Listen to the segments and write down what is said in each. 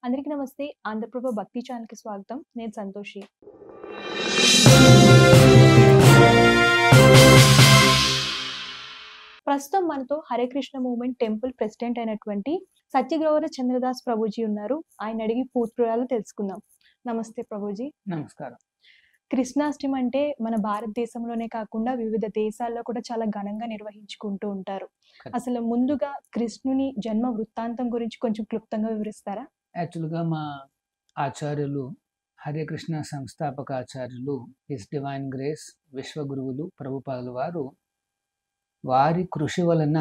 అందరికీ నమస్తే. ఆంధ్రప్రభ భక్తి ఛానల్‌కి స్వాగతం. నేను సంతోషి. ప్రస్తుతం మనతో Hare Krishna movement temple president అయినటువంటి సత్యగౌర చంద్రదాస్ ప్రభుజీ ఉన్నారు. ఆయన అడిగి పూర్తి వివరాలు తెలుసుకుందాం. నమస్తే ప్రభుజీ. నమస్కారం. కృష్ణాష్టమి అంటే మన భారతదేశంలోనే కాకుండా వివిధ దేశాల్లో కూడా చాలా ఘనంగా నిర్వహించుకుంటూ ఉంటారు. అసలు ముందుగా కృష్ణుని జన్మ వృత్తాంతం గురించి కొంచెం క్లుప్తంగా వివరిస్తారా? యాక్చువల్‌గా మా ఆచార్యులు హరే కృష్ణ సంస్థాపక ఆచార్యులు హిస్ డివైన్ గ్రేస్ విశ్వగురువులు ప్రభుపాదుల వారు వారి కృషి వలన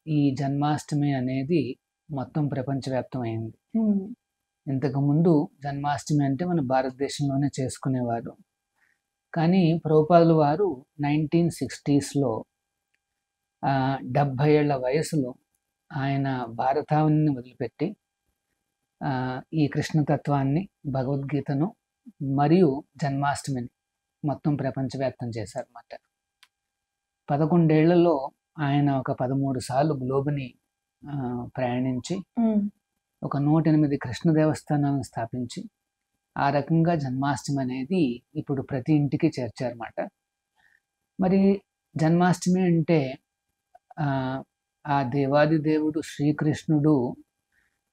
ఈ జన్మాష్టమి అనేది మొత్తం ప్రపంచవ్యాప్తమైంది. ఇంతకుముందు జన్మాష్టమి అంటే మన భారతదేశంలోనే చేసుకునేవారు. కానీ ప్రభుపాదుల వారు 1960స్‌లో 70 ఏళ్ల వయసులో ఆయన భారతావనిని వదిలిపెట్టి ఈ కృష్ణతత్వాన్ని, భగవద్గీతను మరియు జన్మాష్టమిని మొత్తం ప్రపంచవ్యాప్తం చేశారన్నమాట. 11 ఏళ్లలో ఆయన ఒక 13 సార్లు గ్లోబ్‌ని ప్రయాణించి ఒక 108 కృష్ణ దేవస్థానాలను స్థాపించి ఆ రకంగా జన్మాష్టమి అనేది ఇప్పుడు ప్రతి ఇంటికి చేర్చారన్నమాట. మరి జన్మాష్టమి అంటే ఆ దేవాది దేవుడు శ్రీకృష్ణుడు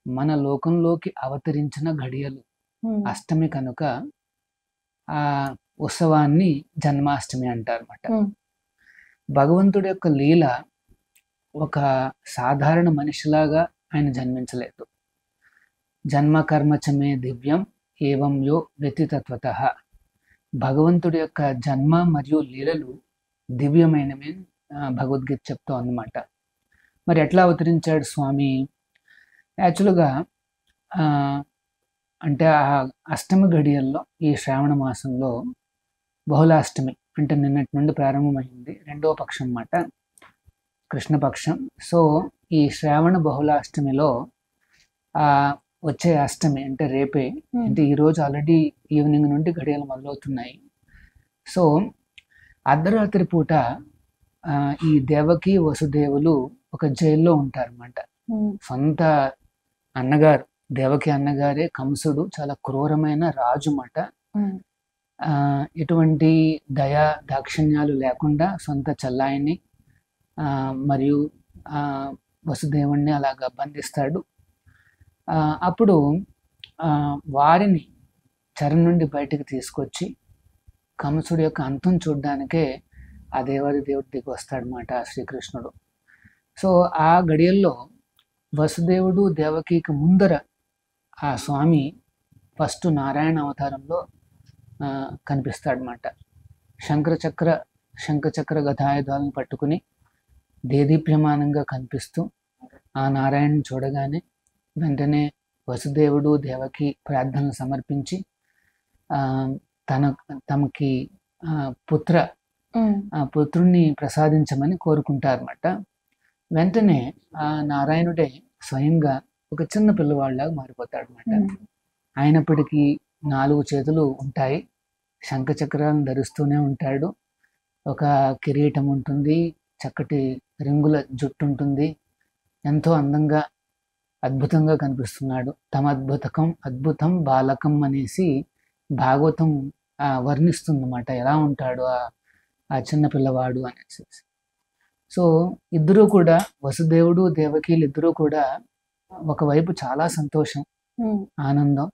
మన లోకంలోకి అవతరించిన ఘడియలు అష్టమి కనుక ఆ ఉత్సవాన్ని జన్మాష్టమి అంటారన్నమాట. భగవంతుడి యొక్క లీల ఒక సాధారణ మనిషిలాగా ఆయన జన్మించలేదు. జన్మ కర్మచమే దివ్యం ఏవం యో వ్యతితత్వతః. భగవంతుడి యొక్క జన్మ మరియు లీలలు దివ్యమైనవి భగవద్గీత చెప్తా అన్నమాట. మరి ఎట్లా అవతరించాడు స్వామి? యాక్చువల్గా అంటే ఆ అష్టమి ఘడియల్లో ఈ శ్రావణ మాసంలో బహుళాష్టమి అంటే నిన్నటి నుండి ప్రారంభమైంది, రెండవ పక్షం అన్నమాట, కృష్ణపక్షం. సో ఈ శ్రావణ బహుళాష్టమిలో వచ్చే అష్టమి అంటే రేపే, అంటే ఈరోజు ఆల్రెడీ ఈవినింగ్ నుండి ఘడియలు మొదలవుతున్నాయి. సో అర్ధరాత్రి పూట ఈ దేవకి వసుదేవులు ఒక జైల్లో ఉంటారన్నమాట. సొంత అన్నగారు, దేవకి అన్నగారే కంసుడు, చాలా క్రూరమైన రాజు మాట. ఎటువంటి దయా దాక్షిణ్యాలు లేకుండా సొంత చెల్లాయిని మరియు వసుదేవుణ్ణి అలాగా బంధిస్తాడు. అప్పుడు వారిని చెర నుండి బయటికి తీసుకొచ్చి కంసుడి యొక్క అంతం చూడడానికే ఆ దేవాది దేవుడు దిగి వస్తాడనమాట శ్రీకృష్ణుడు. సో ఆ గడియల్లో వసుదేవుడు దేవకికి ముందర ఆ స్వామి ఫస్ట్ నారాయణ అవతారంలో కనిపిస్తాడనమాట. శంఖచక్ర గదాయుధాలను పట్టుకుని దేదీప్యమానంగా కనిపిస్తూ ఆ నారాయణని చూడగానే వెంటనే వసుదేవుడు దేవకి ప్రార్థనలు సమర్పించి తమకి పుత్రుణ్ణి ప్రసాదించమని కోరుకుంటారన్నమాట. వెంటనే ఆ నారాయణుడే స్వయంగా ఒక చిన్న పిల్లవాళ్ళలాగా మారిపోతాడు అన్నమాట. అయినప్పటికీ 4 చేతులు ఉంటాయి, శంఖచక్రాలను ధరిస్తూనే ఉంటాడు, ఒక కిరీటం ఉంటుంది, చక్కటి రింగుల జుట్టు ఉంటుంది, ఎంతో అందంగా అద్భుతంగా కనిపిస్తున్నాడు. అద్భుతం బాలకం అనేసి భాగవతం వర్ణిస్తుందన్నమాట, ఎలా ఉంటాడు ఆ చిన్న పిల్లవాడు అనేసి. సో ఇద్దరూ కూడా, వసుదేవుడు దేవకీలు ఇద్దరూ కూడా ఒకవైపు చాలా సంతోషం, ఆనందం,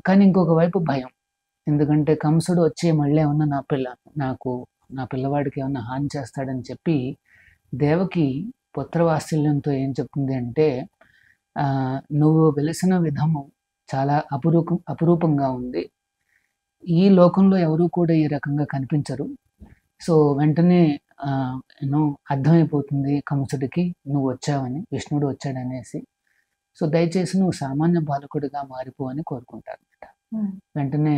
కానీ ఇంకొక వైపు భయం. ఎందుకంటే కంసుడు వచ్చి మళ్ళీ ఏమన్నా నా పిల్లవాడికి ఏమన్నా హాని చేస్తాడని చెప్పి దేవకి పుత్రవాత్సల్యంతో ఏం చెప్తుంది అంటే, నువ్వు వెలిసిన విధము చాలా అపురూపంగా ఉంది, ఈ లోకంలో ఎవరూ కూడా ఈ రకంగా కనిపించరు. సో వెంటనే అర్థమైపోతుంది కంసుడికి నువ్వు వచ్చావని, విష్ణుడు వచ్చాడనేసి. సో దయచేసి నువ్వు సామాన్య బాలకుడిగా మారిపో అని కోరుకుంటారన్నమాట. వెంటనే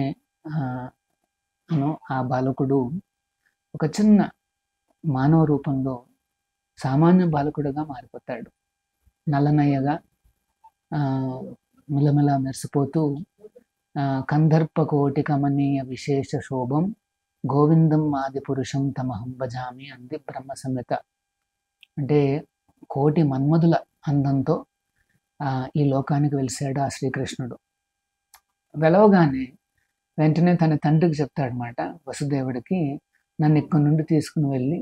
ఆ బాలకుడు ఒక చిన్న మానవ రూపంలో సామాన్య బాలకుడిగా మారిపోతాడు. నల్లనయ్యగా మిలమిల మెరిసిపోతూ కందర్ప కోటి కమనీయ విశేష శోభం గోవిందం ఆది పురుషం తమహం భజామి అంది బ్రహ్మ సంహిత. అంటే కోటి మన్మధుల అందంతో ఈ లోకానికి వెలిసాడు ఆ శ్రీకృష్ణుడు. వెలవగానే వెంటనే తన తండ్రికి చెప్తాడనమాట, వసుదేవుడికి, నన్ను ఇక్కడి నుండి తీసుకుని వెళ్ళి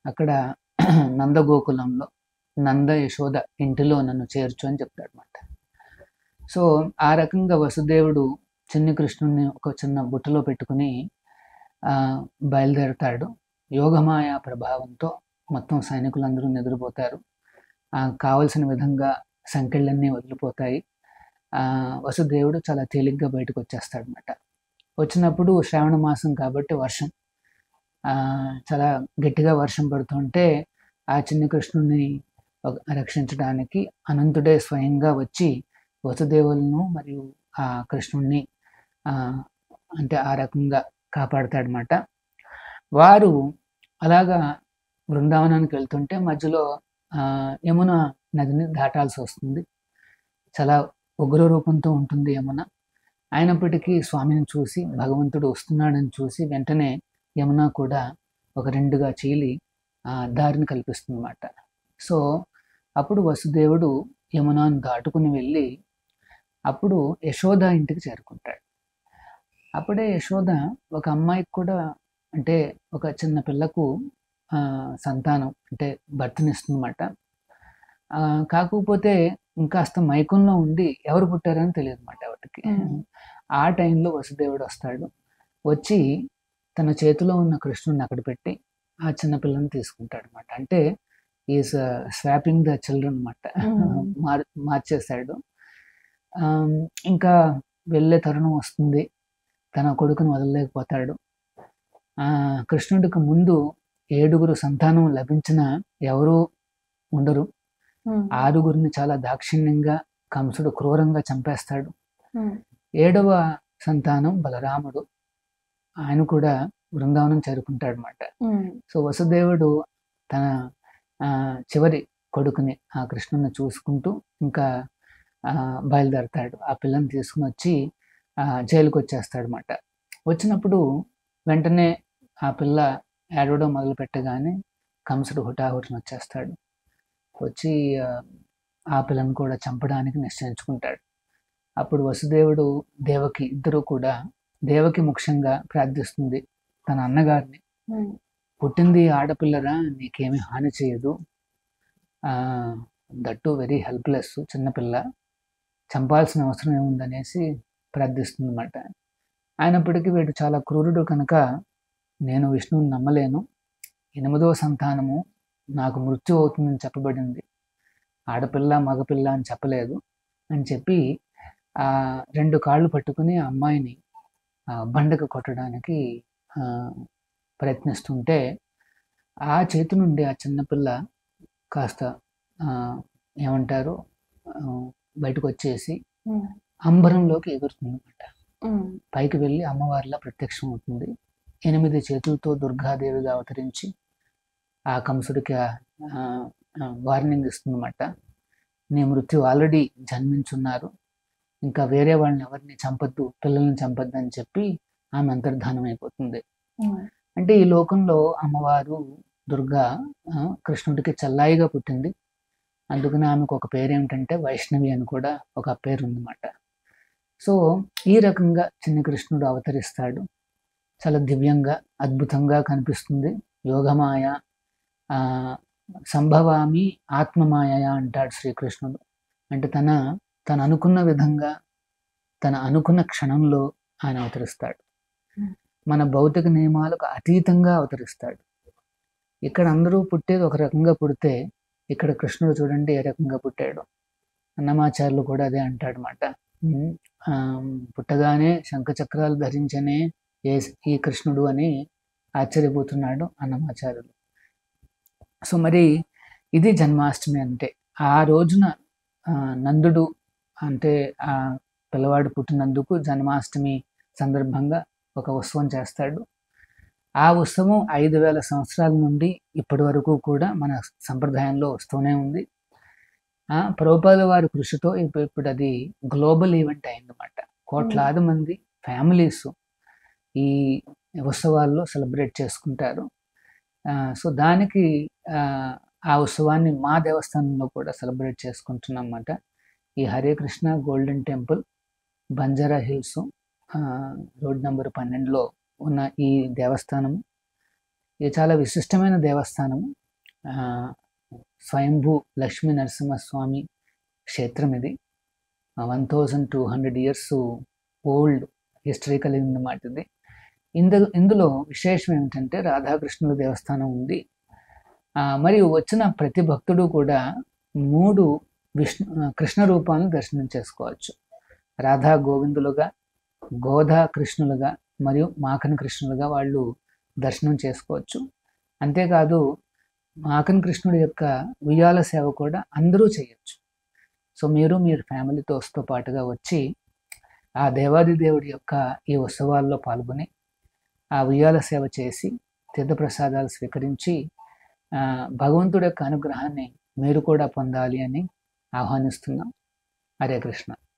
అక్కడ నందగోకులంలో నంద యశోద ఇంటిలో నన్ను చేర్చు అని చెప్తాడనమాట. సో ఆ రకంగా వసుదేవుడు చిన్ని కృష్ణుడిని ఒక చిన్న బుట్టలో పెట్టుకుని బయలుదేరతాడు. యోగమాయ ప్రభావంతో మొత్తం సైనికులందరూ నిద్రపోతారు. కావలసిన విధంగా సంకెళ్ళన్నీ వదిలిపోతాయి. వసుదేవుడు చాలా తేలిగ్గా బయటకు వచ్చేస్తాడనమాట. వచ్చినప్పుడు శ్రావణ మాసం కాబట్టి వర్షం, చాలా గట్టిగా వర్షం పడుతుంటే ఆ చిన్ని కృష్ణుడిని రక్షించడానికి అనంతుడే స్వయంగా వచ్చి వసుదేవులను మరియు ఆ కృష్ణుడిని అంటే ఆ రకంగా కాపాడతాడనమాట. వారు అలాగా బృందావనానికి వెళ్తుంటే మధ్యలో యమున నదిని దాటాల్సి వస్తుంది. చాలా ఉగ్ర రూపంతో ఉంటుంది యమున. అయినప్పటికీ స్వామిని చూసి, భగవంతుడు వస్తున్నాడని చూసి వెంటనే యమున కూడా ఒక రెండుగా చీలి దారిని కల్పిస్తుంది అన్నమాట. సో అప్పుడు వసుదేవుడు యమునాను దాటుకుని వెళ్ళి అప్పుడు యశోద ఇంటికి చేరుకుంటాడు. అప్పుడే యశోద ఒక అమ్మాయికి కూడా, అంటే ఒక చిన్న పిల్లకు సంతానం అంటే భర్తనిస్తుందన్నమాట. కాకపోతే ఇంకాస్త మైకంలో ఉండి ఎవరు పుట్టారని తెలియదు అన్నమాట వాటికి. ఆ టైంలో వసుదేవుడు వస్తాడు. వచ్చి తన చేతిలో ఉన్న కృష్ణుడిని అక్కడ పెట్టి ఆ చిన్న పిల్లని తీసుకుంటాడు అనమాట. అంటే ఈజ్ స్వాపింగ్ ద చిల్డ్రన్ అనమాట. మార్చేశాడు. ఇంకా వెళ్ళే తరుణం వస్తుంది. తన కొడుకును వదలలేకపోతాడు. కృష్ణుడికి ముందు 7 సంతానం లభించిన ఎవరూ ఉండరు. 6 చాలా దాక్షిణ్యంగా కంసుడు క్రూరంగా చంపేస్తాడు. 7వ సంతానం బలరాముడు. ఆయన కూడా బృందావనం చేరుకుంటాడు అన్నమాట. సో వసుదేవుడు తన చివరి కొడుకుని ఆ కృష్ణుని చూసుకుంటూ ఇంకా బయలుదేరతాడు. ఆ పిల్లని తీసుకుని వచ్చి జైలుకి వచ్చేస్తాడు అన్నమాట. వచ్చినప్పుడు వెంటనే ఆ పిల్ల ఏడవడం మొదలు పెట్టగానే కంసుడు హుటాహుటిన వచ్చేస్తాడు. వచ్చి ఆ పిల్లను కూడా చంపడానికి నిశ్చయించుకుంటాడు. అప్పుడు వసుదేవుడు దేవకి ఇద్దరు కూడా, దేవకి ముఖ్యంగా ప్రార్థిస్తుంది తన అన్నగారిని, పుట్టింది ఆడపిల్లరా, నీకేమీ హాని చేయదు, దట్టు వెరీ హెల్ప్లెస్, చిన్నపిల్ల, చంపాల్సిన అవసరం ఏముందనేసి ప్రార్థిస్తుంది అన్నమాట. అయినప్పటికీ వీడు చాలా క్రూరుడు కనుక నేను విష్ణువుని నమ్మలేను, 8వ సంతానము నాకు మృత్యు అవుతుందని చెప్పబడింది, ఆడపిల్ల మగపిల్ల అని చెప్పలేదు అని చెప్పి 2 కాళ్ళు పట్టుకుని ఆ అమ్మాయిని బండకు కొట్టడానికి ప్రయత్నిస్తుంటే ఆ చేతి నుండి ఆ చిన్నపిల్ల కాస్త ఏమంటారు బయటకు వచ్చేసి అంబరంలోకి ఎగురుతుంది అన్నమాట. పైకి వెళ్ళి అమ్మవారిలా ప్రత్యక్షం అవుతుంది. 8 చేతులతో దుర్గాదేవిగా అవతరించి ఆ కంసుడికి వార్నింగ్ ఇస్తుందన్నమాట. నీ మృత్యు ఆల్రెడీ జన్మించున్నారు, ఇంకా వేరే వాళ్ళని ఎవరిని చంపద్దు, పిల్లల్ని చంపద్దు అని చెప్పి ఆమె అంతర్ధానం అయిపోతుంది. అంటే ఈ లోకంలో అమ్మవారు దుర్గా కృష్ణుడికి చల్లాయిగా పుట్టింది. అందుకని ఆమెకు ఒక పేరు ఏమిటంటే వైష్ణవి అని కూడా ఒక పేరు ఉందన్నమాట. సో ఈ రకంగా చిన్న కృష్ణుడు అవతరిస్తాడు. చాలా దివ్యంగా అద్భుతంగా కనిపిస్తుంది. యోగమాయ సంభవామి ఆత్మమాయ అంటాడు శ్రీకృష్ణుడు. అంటే తను అనుకున్న విధంగా తన అనుకున్న క్షణంలో ఆయన అవతరిస్తాడు. మన భౌతిక నియమాలకు అతీతంగా అవతరిస్తాడు. ఇక్కడ అందరూ పుట్టేది ఒక రకంగా పుడితే ఇక్కడ కృష్ణుడు చూడండి ఏ రకంగా పుట్టాడు. అన్నమాచార్యులు కూడా అదే అంటాడు అన్నమాట. పుట్టగానే శంఖచక్రాలు ధరించనే ఈ కృష్ణుడు అని ఆశ్చర్యపోతున్నాడు అన్నమాచార్యులు. సో మరి ఇది జన్మాష్టమి అంటే. ఆ రోజున నందుడు అంటే ఆ పిల్లవాడు పుట్టినందుకు జన్మాష్టమి సందర్భంగా ఒక ఉత్సవం చేస్తాడు. ఆ ఉత్సవం 5000 సంవత్సరాల నుండి ఇప్పటి వరకు కూడా మన సంప్రదాయంలో వస్తూనే ఉంది. ప్రభుపాద వారి కృషితో ఇప్పుడు అది గ్లోబల్ ఈవెంట్ అయిందన్నమాట. కోట్లాది మంది ఫ్యామిలీస్ ఈ ఉత్సవాల్లో సెలబ్రేట్ చేసుకుంటారు. సో దానికి ఆ ఉత్సవాన్ని మా దేవస్థానంలో కూడా సెలబ్రేట్ చేసుకుంటున్నాం అన్నమాట. ఈ Hare Krishna golden temple Banjara Hills road number 12లో ఉన్న ఈ దేవస్థానం ఇది చాలా విశిష్టమైన దేవస్థానం. స్వయంభూ లక్ష్మీ నరసింహస్వామి క్షేత్రం ఇది. 1200 ఇయర్స్ ఓల్డ్ హిస్టరీ కలిగిందన్నమాట ఇది. ఇందులో విశేషం ఏమిటంటే రాధాకృష్ణుల దేవస్థానం ఉంది. మరియు వచ్చిన ప్రతి భక్తుడు కూడా 3 కృష్ణ రూపాలను దర్శనం చేసుకోవచ్చు. రాధా గోవిందులుగా, గోధా కృష్ణులుగా మరియు మాఖన కృష్ణులుగా వాళ్ళు దర్శనం చేసుకోవచ్చు. అంతేకాదు మాఖన కృష్ణుడి యొక్క ఉయ్యాల సేవ కూడా అందరూ చేయొచ్చు. సో మీరు మీ ఫ్యామిలీతో పాటుగా వచ్చి ఆ దేవాది దేవుడి యొక్క ఈ ఉత్సవాల్లో పాల్గొని ఆ ఉయ్యాల సేవ చేసి తీర్థప్రసాదాలు స్వీకరించి భగవంతుడి యొక్క అనుగ్రహాన్ని మీరు కూడా పొందాలి అని ఆహ్వానిస్తున్నాం. హరే కృష్ణ.